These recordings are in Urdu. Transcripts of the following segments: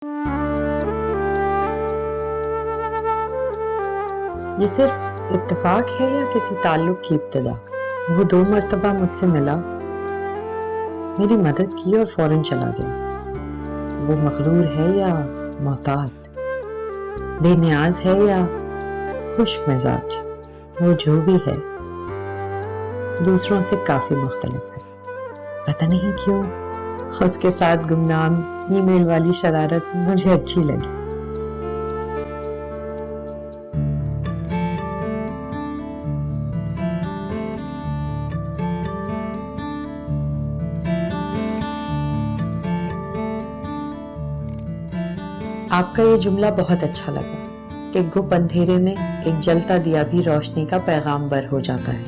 یہ صرف اتفاق ہے یا کسی تعلق کی ابتدا؟ وہ 2 مرتبہ مجھ سے ملا، میری مدد کی اور فوراً چلا گیا۔ وہ مغرور ہے یا محتاط، بے نیاز ہے یا خشک مزاج، وہ جو بھی ہے دوسروں سے کافی مختلف ہے۔ پتہ نہیں کیوں اس کے ساتھ گمنام ای میل والی شرارت مجھے اچھی لگی۔ آپ کا یہ جملہ بہت اچھا لگا کہ گپ اندھیرے میں ایک جلتا دیا بھی روشنی کا پیغام بر ہو جاتا ہے،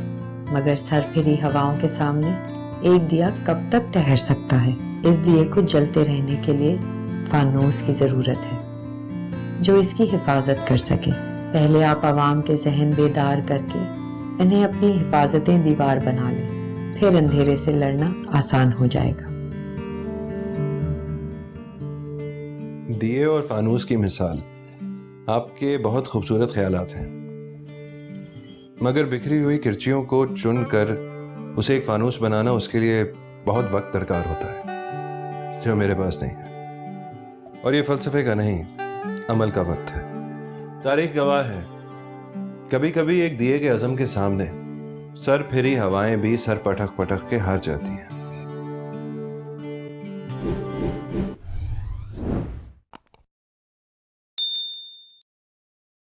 مگر سر پھری ہواؤں کے سامنے ایک دیا کب تک ٹھہر سکتا ہے؟ اس دیے کو جلتے رہنے کے لیے فانوس کی ضرورت ہے جو اس کی حفاظت کر سکے۔ پہلے آپ عوام کے ذہن بیدار کر کے انہیں اپنی حفاظتیں دیوار بنا لیں، پھر اندھیرے سے لڑنا آسان ہو جائے گا۔ دیے اور فانوس کی مثال آپ کے بہت خوبصورت خیالات ہیں، مگر بکھری ہوئی کرچیوں کو چن کر اسے ایک فانوس بنانا، اس کے لیے بہت وقت درکار ہوتا ہے جو میرے پاس نہیں ہے، اور یہ فلسفے کا نہیں، عمل کا وقت ہے۔ تاریخ گواہ ہے، کبھی کبھی ایک دیے کے عزم کے سامنے سر پھری ہوائیں بھی سر پٹک پٹک کے ہار جاتی ہیں۔